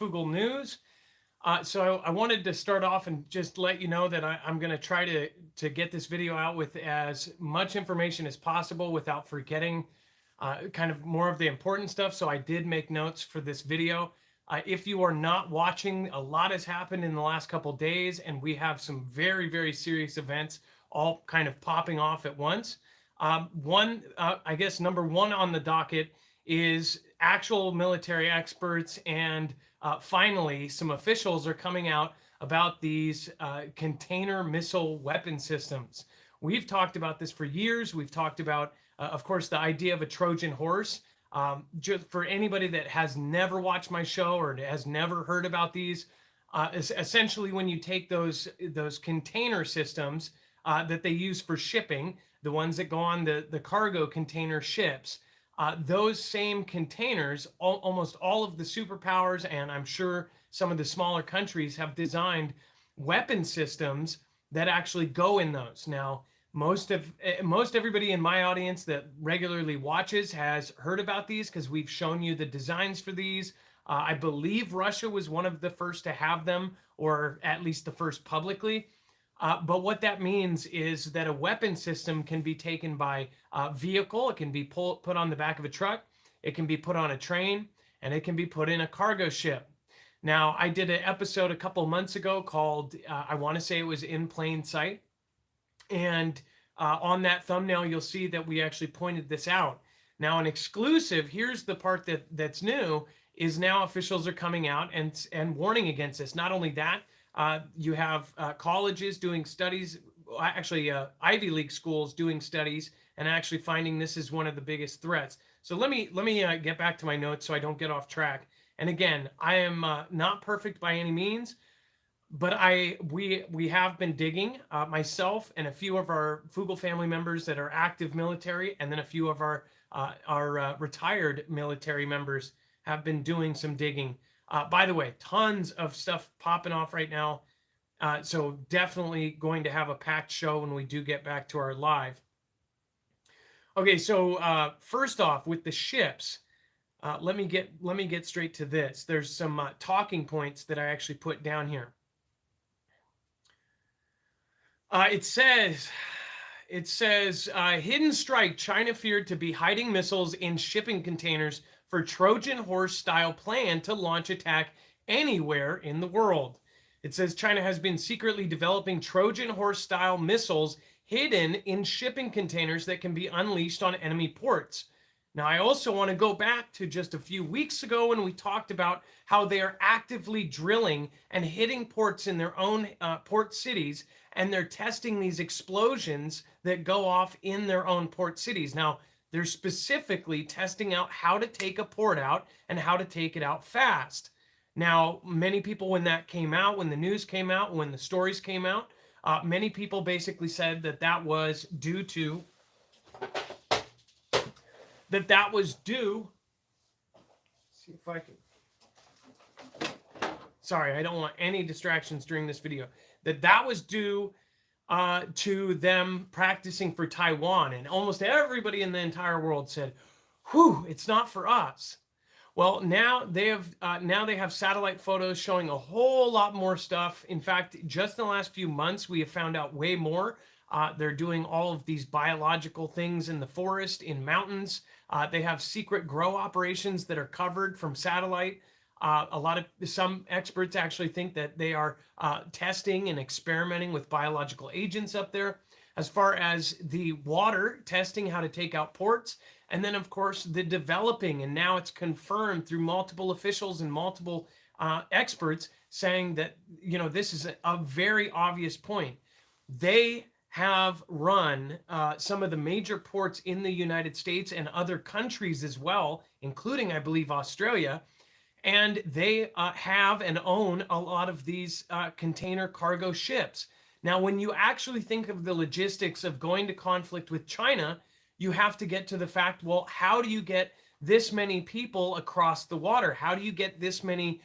Marfoogle News. So I wanted to start off and just let you know that I'm going to try to get this video out with as much information as possible without forgetting kind of more of the important stuff. So I did make notes for this video. If you are not watching, a lot has happened in the last couple days, and we have some very, very serious events all kind of popping off at once. I guess number one on the docket is actual military experts and finally some officials are coming out about these container missile weapon systems. We've talked about this for years. We've talked about, of course, the idea of a Trojan horse. Just for anybody that has never watched my show or has never heard about these, essentially when you take those container systems that they use for shipping, the ones that go on the cargo container ships, those same containers, almost all of the superpowers, and I'm sure some of the smaller countries have designed weapon systems that actually go in those. Now, most everybody in my audience that regularly watches has heard about these because we've shown you the designs for these. I believe Russia was one of the first to have them, or at least the first publicly. But what that means is that a weapon system can be taken by a vehicle. It can be put on the back of a truck. It can be put on a train, and it can be put in a cargo ship. Now, I did an episode a couple months ago called, I want to say it was In Plain Sight. And on that thumbnail, you'll see that we actually pointed this out. Now, an exclusive, here's the part that's new, is now officials are coming out and warning against this. Not only that, you have colleges doing studies, actually Ivy League schools doing studies and actually finding this is one of the biggest threats. So let me get back to my notes so I don't get off track. And again, I am not perfect by any means, but we have been digging, myself and a few of our Foogle family members that are active military, and then a few of our retired military members have been doing some digging. By the way, tons of stuff popping off right now. So definitely going to have a packed show when we do get back to our live. Okay, so first off, with the ships, let me get straight to this. There's some talking points that I actually put down here. It says, hidden strike, China feared to be hiding missiles in shipping containers for Trojan horse style plan to launch attack anywhere in the world. It says China has been secretly developing Trojan horse style missiles hidden in shipping containers that can be unleashed on enemy ports. Now, I also want to go back to just a few weeks ago when we talked about how they are actively drilling and hitting ports in their own port cities, and they're testing these explosions that go off in their own port cities. Now, they're specifically testing out how to take a port out and how to take it out fast. Now, many people, when that came out, when the news came out, when the stories came out, many people basically said that was due to see if I can, sorry, I don't want any distractions during this video, that was due to them practicing for Taiwan, and almost everybody in the entire world said, whew, it's not for us. Well, now they have satellite photos showing a whole lot more stuff. In fact, just in the last few months, we have found out way more. They're doing all of these biological things in the forest, in mountains. They have secret grow operations that are covered from satellite. Some experts actually think that they are testing and experimenting with biological agents up there. As far as the water, testing how to take out ports, and then of course the developing, and now it's confirmed through multiple officials and multiple experts saying that, you know, this is a very obvious point. They have run some of the major ports in the United States and other countries as well, including, I believe, Australia. And they have and own a lot of these container cargo ships. Now, when you actually think of the logistics of going to conflict with China, you have to get to the fact, well, how do you get this many people across the water? How do you get this many,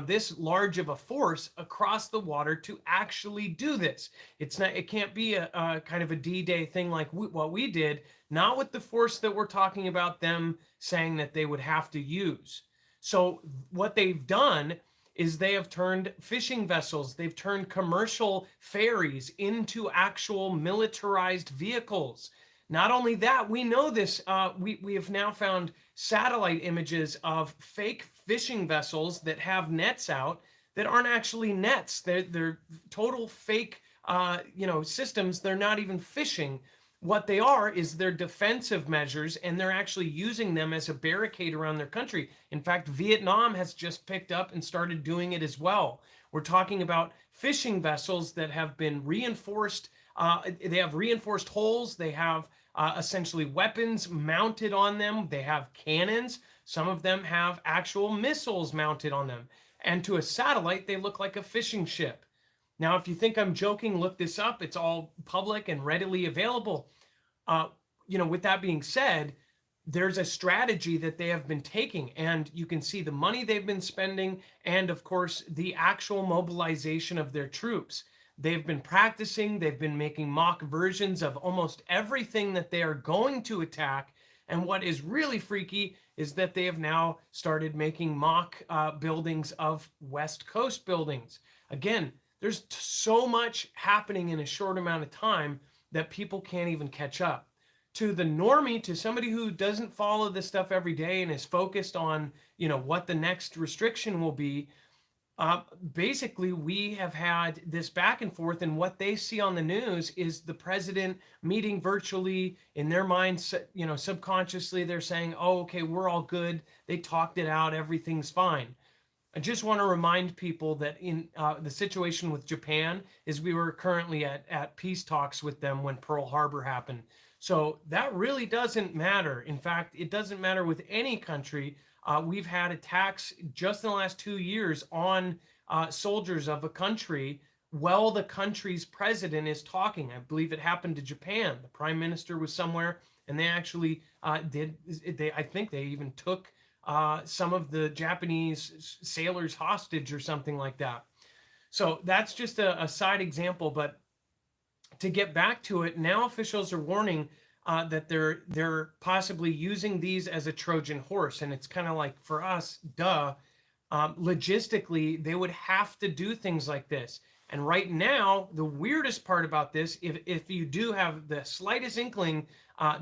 this large of a force across the water to actually do this? It can't be a kind of a D-Day thing like what we did, not with the force that we're talking about them saying that they would have to use. So what they've done is they have turned fishing vessels, they've turned commercial ferries into actual militarized vehicles. Not only that, we know this, we have now found satellite images of fake fishing vessels that have nets out that aren't actually nets. They're total fake, systems. They're not even fishing. What they are is they're defensive measures, and they're actually using them as a barricade around their country. In fact, Vietnam has just picked up and started doing it as well. We're talking about fishing vessels that have been reinforced. They have reinforced hulls. They have essentially weapons mounted on them. They have cannons. Some of them have actual missiles mounted on them. And to a satellite, they look like a fishing ship. Now, if you think I'm joking, look this up. It's all public and readily available. With that being said, there's a strategy that they have been taking, and you can see the money they've been spending, and of course, the actual mobilization of their troops. They've been practicing, they've been making mock versions of almost everything that they are going to attack. And what is really freaky is that they have now started making mock buildings of West Coast buildings. Again, there's so much happening in a short amount of time that people can't even catch up. To the normie, to somebody who doesn't follow this stuff every day and is focused on, what the next restriction will be, basically we have had this back and forth, and what they see on the news is the president meeting virtually. In their minds, subconsciously they're saying, oh, okay, we're all good. They talked it out. Everything's fine. I just want to remind people that in the situation with Japan is we were currently at peace talks with them when Pearl Harbor happened. So that really doesn't matter. In fact, it doesn't matter with any country. We've had attacks just in the last 2 years on soldiers of a country while the country's president is talking. I believe it happened to Japan. The prime minister was somewhere, and they actually I think they even took some of the Japanese sailors hostage or something like that. So that's just a side example. But to get back to it, now officials are warning that they're possibly using these as a Trojan horse. And it's kind of like, for us, duh, logistically, they would have to do things like this. And right now, the weirdest part about this, if you do have the slightest inkling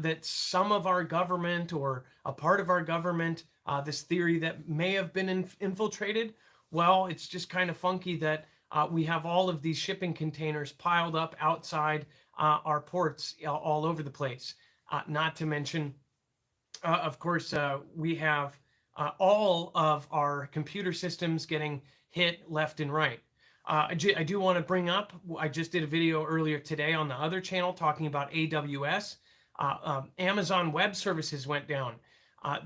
that some of our government or a part of our government, this theory that may have been infiltrated, well, it's just kind of funky that we have all of these shipping containers piled up outside our ports all over the place. Not to mention, of course, we have all of our computer systems getting hit left and right. I do want to bring up, I just did a video earlier today on the other channel talking about AWS. Amazon Web Services went down.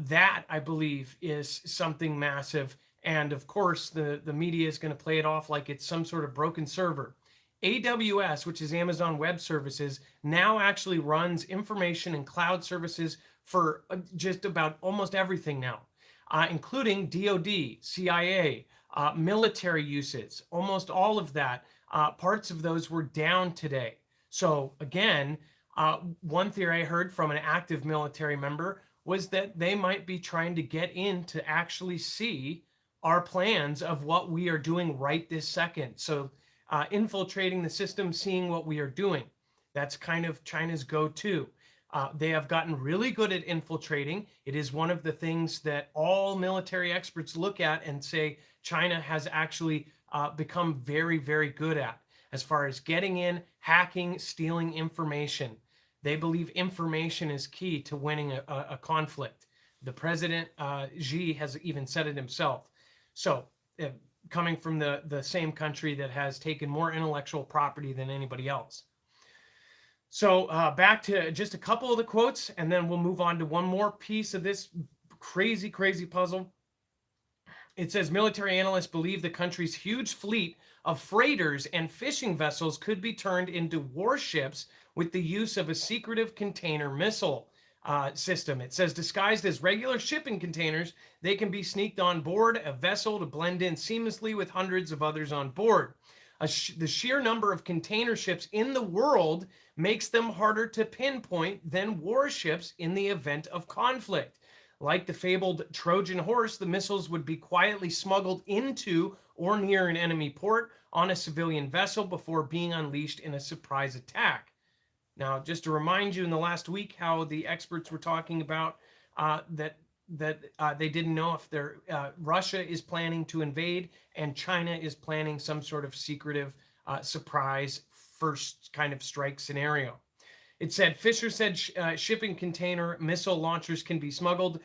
That, I believe, is something massive. And of course, the media is going to play it off like it's some sort of broken server. AWS, which is Amazon Web Services, now actually runs information and cloud services for just about almost everything now, including DoD, CIA, military uses, almost all of that. Parts of those were down today. So again, one theory I heard from an active military member was that they might be trying to get in to actually see our plans of what we are doing right this second. So infiltrating the system, seeing what we are doing. That's kind of China's go-to. They have gotten really good at infiltrating. It is one of the things that all military experts look at and say China has actually become very, very good at, as far as getting in, hacking, stealing information. They believe information is key to winning a conflict. The president, Xi, has even said it himself. So coming from the same country that has taken more intellectual property than anybody else. So back to just a couple of the quotes, and then we'll move on to one more piece of this crazy, crazy puzzle. It says, military analysts believe the country's huge fleet of freighters and fishing vessels could be turned into warships with the use of a secretive container missile system. It says, disguised as regular shipping containers, they can be sneaked on board a vessel to blend in seamlessly with hundreds of others on board. The sheer number of container ships in the world makes them harder to pinpoint than warships in the event of conflict. Like the fabled Trojan horse, the missiles would be quietly smuggled into or near an enemy port on a civilian vessel before being unleashed in a surprise attack. Now, just to remind you, in the last week, how the experts were talking about that they didn't know if Russia is planning to invade and China is planning some sort of secretive surprise first kind of strike scenario. It said, Fisher said shipping container missile launchers can be smuggled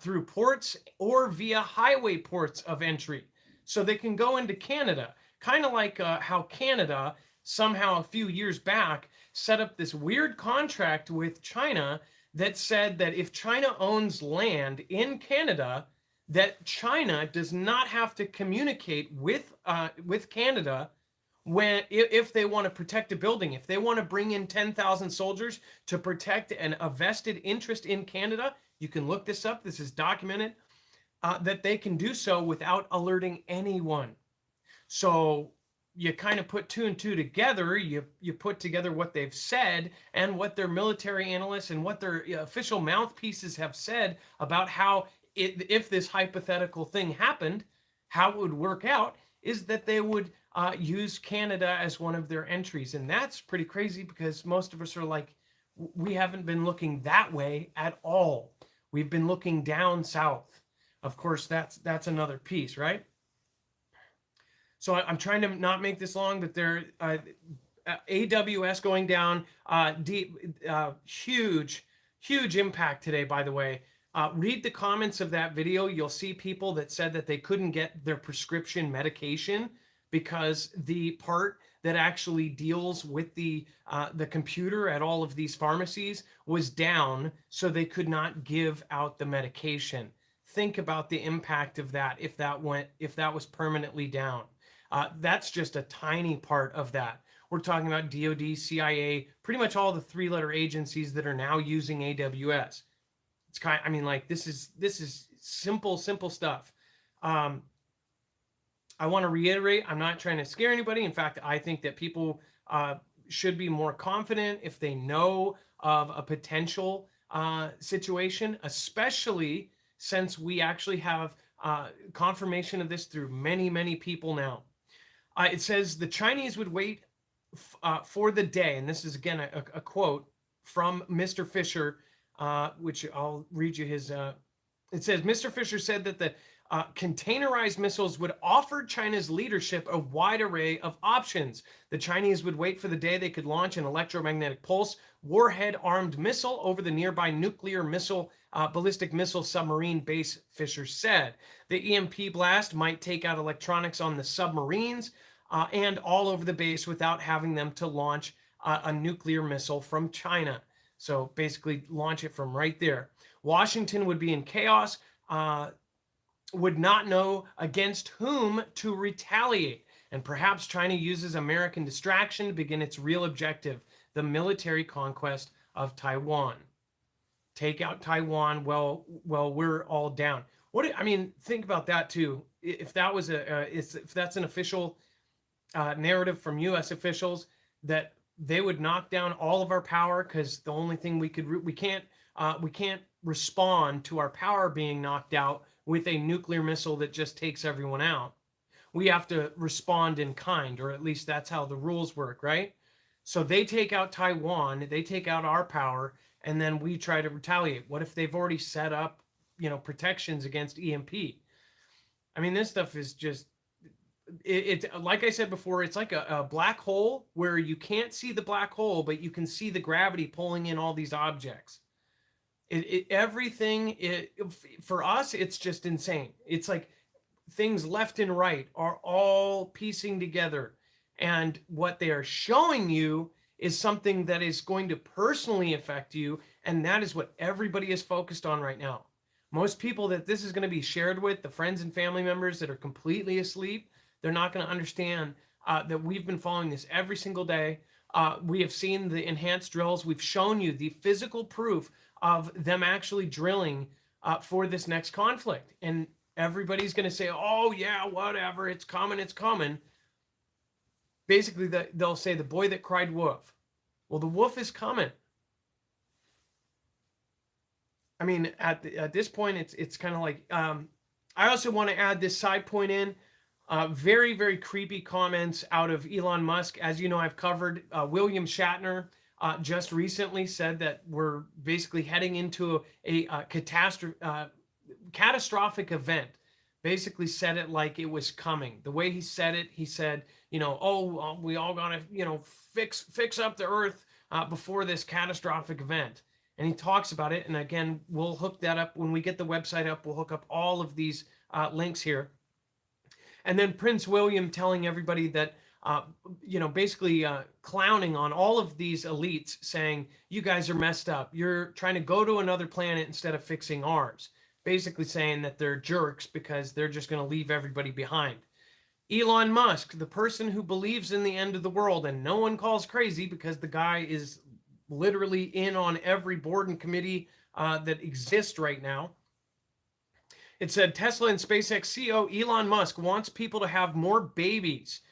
through ports or via highway ports of entry. So they can go into Canada, kind of like how Canada somehow a few years back set up this weird contract with China that said that if China owns land in Canada, that China does not have to communicate with Canada if they want to protect a building. If they want to bring in 10,000 soldiers to protect a vested interest in Canada, you can look this up. This is documented, that they can do so without alerting anyone. So you kind of put two and two together. You put together what they've said and what their military analysts and what their official mouthpieces have said about how if this hypothetical thing happened, how it would work out is that they would use Canada as one of their entries. And that's pretty crazy because most of us are like, we haven't been looking that way at all. We've been looking down south. Of course, that's another piece, right? So I'm trying to not make this long, but there, AWS going down, huge impact today, by the way. Read the comments of that video. You'll see people that said that they couldn't get their prescription medication because the part that actually deals with the computer at all of these pharmacies was down, so they could not give out the medication. Think about the impact of that if that was permanently down. That's just a tiny part of that. We're talking about DoD, CIA, pretty much all the three-letter agencies that are now using AWS. It's I mean, like, this is simple stuff. I want to reiterate, I'm not trying to scare anybody. In fact, I think that people should be more confident if they know of a potential situation, especially since we actually have confirmation of this through many people now. It says the Chinese would wait for the day, and this is again a quote from Mr. Fisher, which I'll read you his. It says Mr. Fisher said that the containerized missiles would offer China's leadership a wide array of options. The Chinese would wait for the day they could launch an electromagnetic pulse warhead-armed missile over the nearby nuclear missile ballistic missile submarine base, Fisher said. The EMP blast might take out electronics on the submarines and all over the base without having them to launch a nuclear missile from China. So basically launch it from right there. Washington would be in chaos, would not know against whom to retaliate. And perhaps China uses American distraction to begin its real objective, the military conquest of Taiwan. Take out Taiwan while we're all down. I mean, think about that too. If that was if that's an official narrative from U.S. officials, that they would knock down all of our power, because the only thing we can't respond to our power being knocked out with a nuclear missile that just takes everyone out. We have to respond in kind, or at least that's how the rules work, right? So they take out Taiwan, they take out our power, and then we try to retaliate. What if they've already set up, protections against EMP? I mean, this stuff is just, it's like I said before, it's like a black hole where you can't see the black hole, but you can see the gravity pulling in all these objects. Everything for us, it's just insane. It's like things left and right are all piecing together, and what they are showing you is something that is going to personally affect you, and that is what everybody is focused on right now. Most people that this is going to be shared with, the friends and family members that are completely asleep, they're not going to understand that we've been following this every single day. We have seen the enhanced drills. We've shown you the physical proof of them actually drilling for this next conflict. And everybody's going to say, oh, yeah, whatever, it's coming, it's coming. Basically, they'll say the boy that cried wolf. Well, the wolf is coming. I mean, at this point, it's kind of like, I also want to add this side point in. Very, very creepy comments out of Elon Musk. As you know, I've covered William Shatner just recently said that we're basically heading into a catastrophic event. Basically said it like it was coming. The way he said it, he said, oh, we all gotta, fix up the Earth before this catastrophic event. And he talks about it. And again, we'll hook that up when we get the website up. We'll hook up all of these links here. And then Prince William telling everybody that, basically clowning on all of these elites, saying, you guys are messed up. You're trying to go to another planet instead of fixing ours. Basically saying that they're jerks because they're just going to leave everybody behind. Elon Musk, the person who believes in the end of the world, and no one calls crazy because the guy is literally in on every board and committee that exists right now. It said Tesla and SpaceX CEO Elon Musk wants people to have more babies.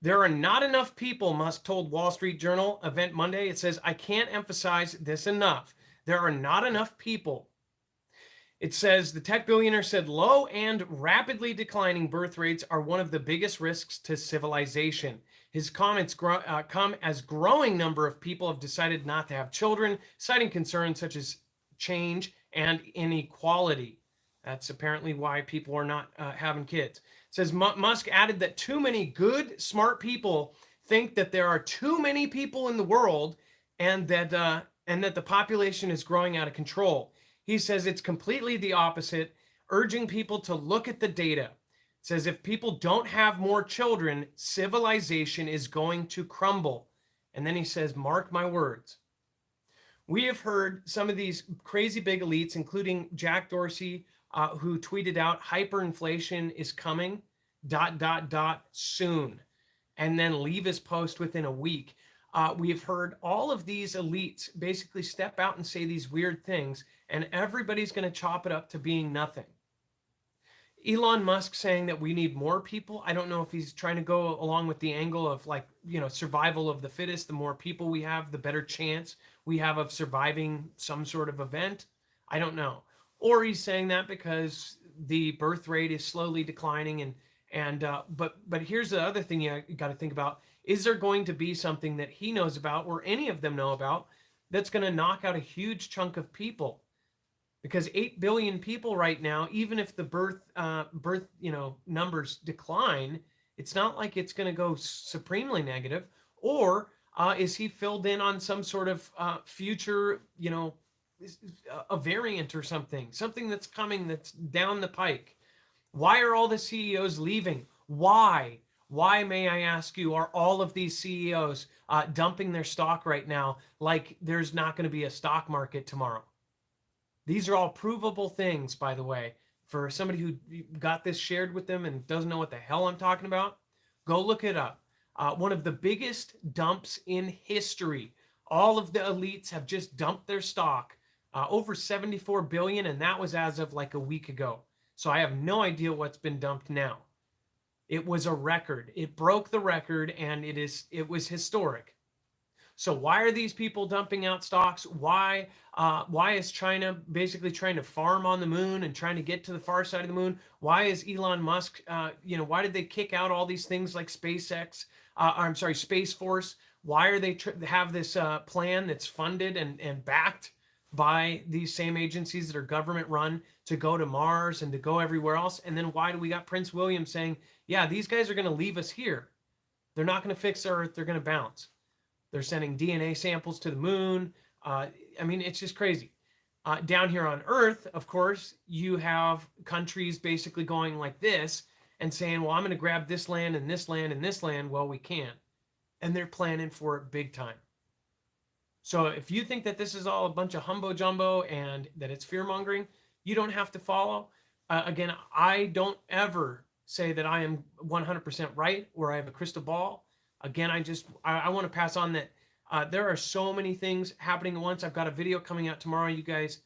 There are not enough people, Musk told Wall Street Journal event Monday. It says, I can't emphasize this enough. There are not enough people. It says the tech billionaire said low and rapidly declining birth rates are one of the biggest risks to civilization. His comments come as growing number of people have decided not to have children, citing concerns such as change and inequality. That's apparently why people are not having kids. It says Musk added that too many good, smart people think that there are too many people in the world, and that the population is growing out of control. He says it's completely the opposite, urging people to look at the data. It says if people don't have more children, civilization is going to crumble. And then he says, mark my words. We have heard some of these crazy big elites, including Jack Dorsey, who tweeted out hyperinflation is coming, ... soon, and then leave his post within a week. We have heard all of these elites basically step out and say these weird things, and everybody's going to chop it up to being nothing. Elon Musk saying that we need more people. I don't know if he's trying to go along with the angle of survival of the fittest. The more people we have, the better chance we have of surviving some sort of event. I don't know. Or he's saying that because the birth rate is slowly declining, but here's the other thing you got to think about. Is there going to be something that he knows about, or any of them know about, that's going to knock out a huge chunk of people? Because 8 billion people right now, even if the birth numbers decline, it's not like it's going to go supremely negative. Or is he filled in on some sort of future, a variant or something that's coming, that's down the pike? Why are all the CEOs leaving? Why, may I ask you, are all of these CEOs dumping their stock right now like there's not going to be a stock market tomorrow? These are all provable things, by the way. For somebody who got this shared with them and doesn't know what the hell I'm talking about, go look it up. One of the biggest dumps in history. All of the elites have just dumped their stock, over 74 billion, and that was as of like a week ago. So I have no idea what's been dumped now. It was a record. It broke the record, and it was historic. So why are these people dumping out stocks? Why is China basically trying to farm on the moon and trying to get to the far side of the moon? Why is Elon Musk, why did they kick out all these things like SpaceX? Space Force. Why are they have this plan that's funded and backed by these same agencies that are government run to go to Mars and to go everywhere else? And then why do we got Prince William saying, yeah, these guys are going to leave us here. They're not going to fix Earth. They're going to bounce. They're sending DNA samples to the moon. It's just crazy. Down here on Earth, of course, you have countries basically going like this and saying, well, I'm going to grab this land and this land and this land. Well, we can't. And they're planning for it big time. So if you think that this is all a bunch of humbo jumbo and that it's fear mongering, you don't have to follow. Again, I don't ever say that I am 100% right or I have a crystal ball. Again, I want to pass on that there are so many things happening at once. I've got a video coming out tomorrow, you guys.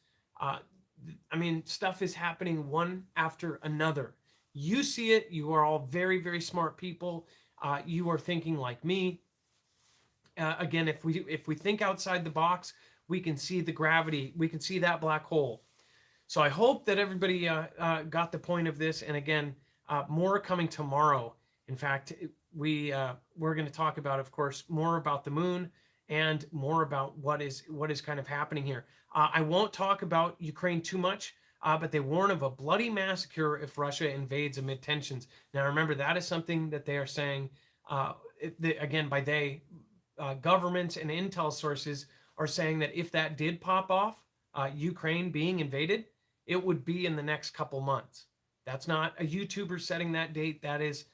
Stuff is happening one after another. You see it. You are all very, very smart people. You are thinking like me. Again, if we think outside the box, We can see the gravity. We can see that black hole. So I hope that everybody got the point of this. And again, more coming tomorrow. In fact, we're going to talk about, of course, more about the moon and more about what is kind of happening here. I won't talk about Ukraine too much, but they warn of a bloody massacre if Russia invades amid tensions. Now, remember, that is something that they are saying, again, by they, governments and intel sources are saying that if that did pop off, Ukraine being invaded, it would be in the next couple months. That's not a YouTuber setting that date. That is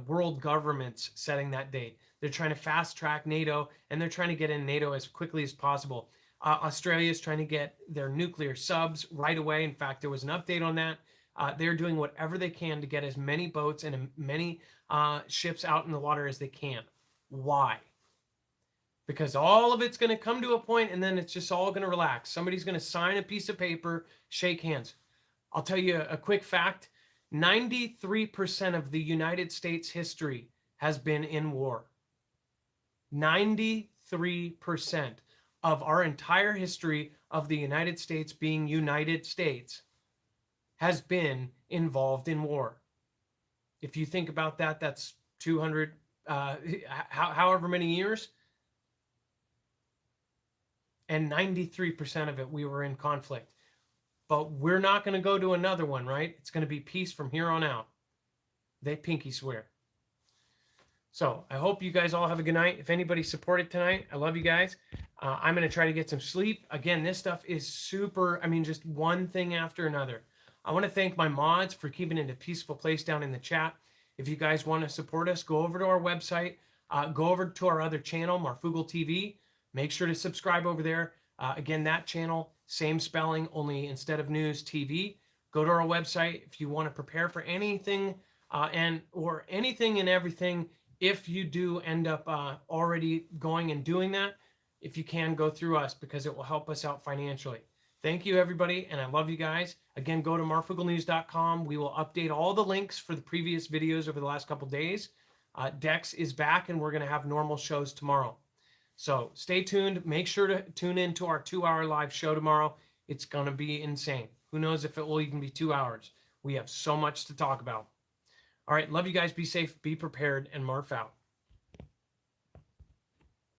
world governments setting that date. They're trying to fast track NATO, and they're trying to get in NATO as quickly as possible. Australia is trying to get their nuclear subs right away. In fact, there was an update on that. They're doing whatever they can to get as many boats and many ships out in the water as they can. Why? Because all of it's going to come to a point, and then it's just all going to relax. Somebody's going to sign a piece of paper, shake hands. I'll tell you a quick fact. 93% of the United States history has been in war. 93% of our entire history of the United States being United States has been involved in war. If you think about that, that's 200, however many years. And 93% of it, we were in conflict. But we're not going to go to another one, right? It's going to be peace from here on out. They pinky swear. So I hope you guys all have a good night. If anybody supported tonight, I love you guys. I'm going to try to get some sleep. Again, this stuff is super, just one thing after another. I want to thank my mods for keeping it a peaceful place down in the chat. If you guys want to support us, go over to our website. Go over to our other channel, Marfoogle TV. Make sure to subscribe over there. Again, that channel, same spelling, only instead of news, TV. Go to our website if you want to prepare for anything or anything and everything. If you do end up already going and doing that, if you can, go through us because it will help us out financially. Thank you, everybody, and I love you guys. Again, go to marfooglenews.com. We will update all the links for the previous videos over the last couple days. Dex is back, and we're going to have normal shows tomorrow. So stay tuned. Make sure to tune in to our 2-hour live show tomorrow. It's going to be insane. Who knows if it will even be 2 hours. We have so much to talk about. All right. Love you guys. Be safe. Be prepared. And Marf out.